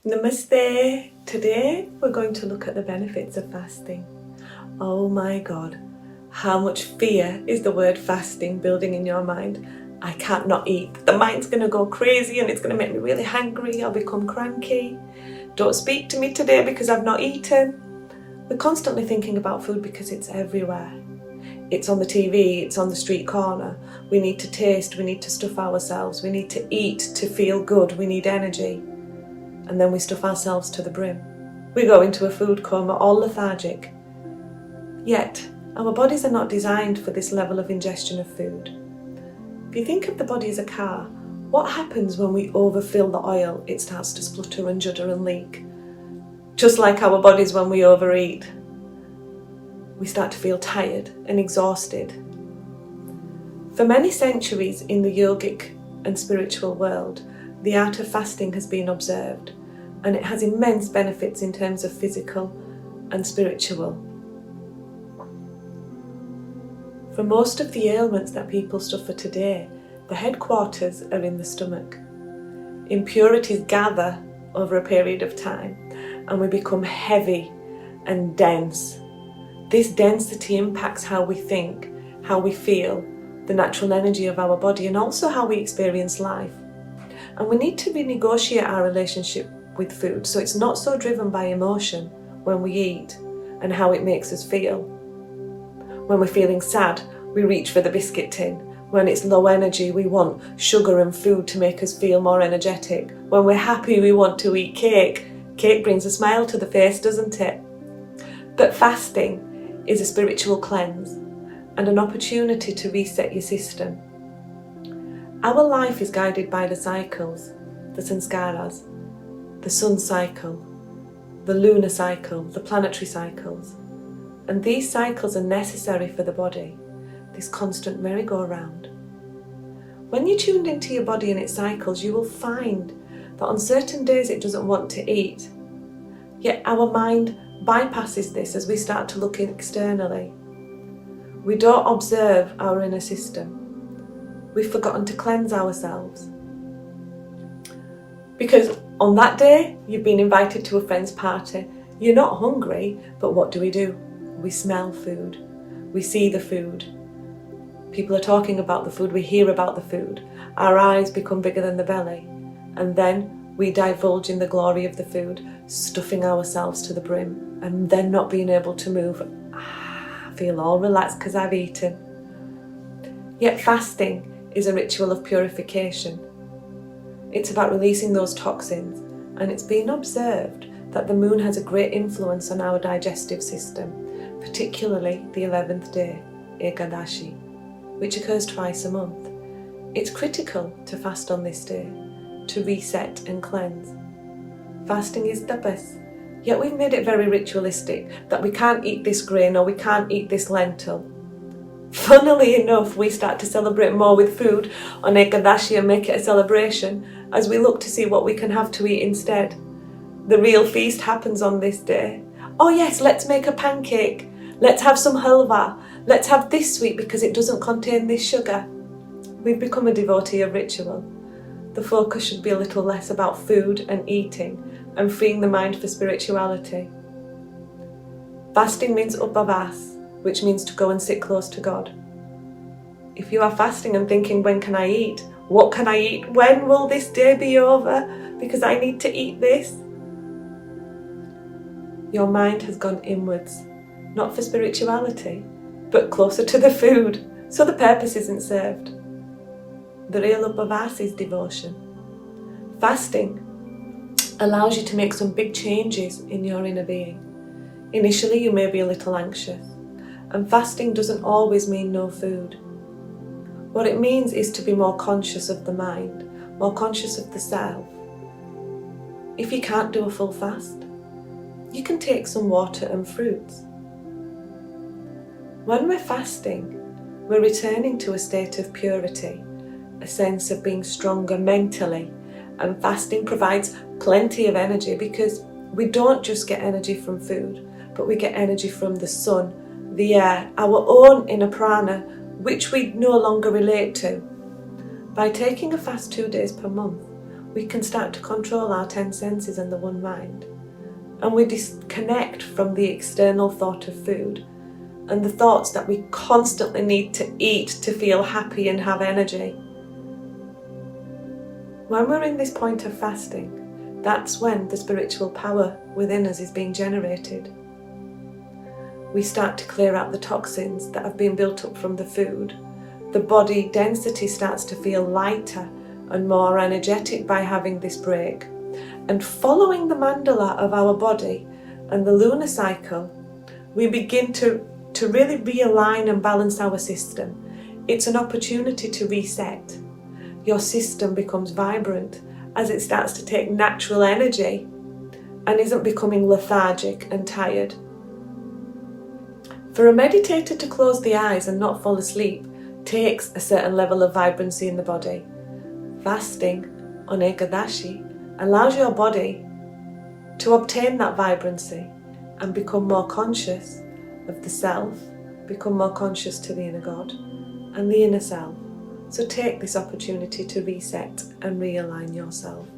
Namaste! Today we're going to look at the benefits of fasting. Oh my God, how much fear is the word fasting building in your mind? I can't not eat. The mind's going to go crazy and it's going to make me really hungry. I'll become cranky. Don't speak to me today because I've not eaten. We're constantly thinking about food because it's everywhere. It's on the TV, it's on the street corner. We need to taste, we need to stuff ourselves, we need to eat to feel good, we need energy. And then we stuff ourselves to the brim. We go into a food coma, all lethargic. Yet, our bodies are not designed for this level of ingestion of food. If you think of the body as a car, what happens when we overfill the oil? It starts to splutter and judder and leak. Just like our bodies when we overeat. We start to feel tired and exhausted. For many centuries in the yogic and spiritual world, the art of fasting has been observed, and it has immense benefits in terms of physical and spiritual. For most of the ailments that people suffer today, the headquarters are in the stomach. Impurities gather over a period of time, and we become heavy and dense. This density impacts how we think, how we feel, the natural energy of our body, and also how we experience life. And we need to renegotiate our relationship with food so it's not so driven by emotion when we eat and how it makes us feel. When we're feeling sad, we reach for the biscuit tin. When it's low energy, we want sugar and food to make us feel more energetic. When we're happy, we want to eat cake. Cake brings a smile to the face, doesn't it? But fasting is a spiritual cleanse and an opportunity to reset your system. Our life is guided by the cycles, the sanskaras, the sun cycle, the lunar cycle, the planetary cycles. And these cycles are necessary for the body, this constant merry-go-round. When you're tuned into your body and its cycles, you will find that on certain days it doesn't want to eat. Yet our mind bypasses this as we start to look externally. We don't observe our inner system. We've forgotten to cleanse ourselves. Because on that day, you've been invited to a friend's party. You're not hungry, but what do? We smell food. We see the food. People are talking about the food. We hear about the food. Our eyes become bigger than the belly. And then we divulge in the glory of the food, stuffing ourselves to the brim, and then not being able to move. I feel all relaxed because I've eaten. Yet fasting is a ritual of purification. It's about releasing those toxins, and it's been observed that the moon has a great influence on our digestive system, particularly the 11th day, Ekadashi, which occurs twice a month. It's critical to fast on this day, to reset and cleanse. Fasting is tapas, yet we've made it very ritualistic that we can't eat this grain or we can't eat this lentil. Funnily enough, we start to celebrate more with food on Ekadashi and make it a celebration as we look to see what we can have to eat instead. The real feast happens on this day. Oh yes, let's make a pancake. Let's have some halva. Let's have this sweet because it doesn't contain this sugar. We've become a devotee of ritual. The focus should be a little less about food and eating and freeing the mind for spirituality. Fasting means upavas, which means to go and sit close to God. If you are fasting and thinking, when can I eat? What can I eat? When will this day be over? Because I need to eat this. Your mind has gone inwards, not for spirituality, but closer to the food, so the purpose isn't served. The real upavas is devotion. Fasting allows you to make some big changes in your inner being. Initially, you may be a little anxious. And fasting doesn't always mean no food. What it means is to be more conscious of the mind, more conscious of the self. If you can't do a full fast, you can take some water and fruits. When we're fasting, we're returning to a state of purity, a sense of being stronger mentally, and fasting provides plenty of energy because we don't just get energy from food, but we get energy from the sun, the air, our own inner prana, which we no longer relate to. By taking a fast 2 days per month, we can start to control our 10 senses and the one mind. And we disconnect from the external thought of food and the thoughts that we constantly need to eat to feel happy and have energy. When we're in this point of fasting, that's when the spiritual power within us is being generated. We start to clear out the toxins that have been built up from the food. The body density starts to feel lighter and more energetic by having this break. And following the mandala of our body and the lunar cycle, we begin to really realign and balance our system. It's an opportunity to reset. Your system becomes vibrant as it starts to take natural energy and isn't becoming lethargic and tired. For a meditator to close the eyes and not fall asleep takes a certain level of vibrancy in the body. Fasting on Ekadashi allows your body to obtain that vibrancy and become more conscious of the self, become more conscious to the inner God and the inner self. So take this opportunity to reset and realign yourself.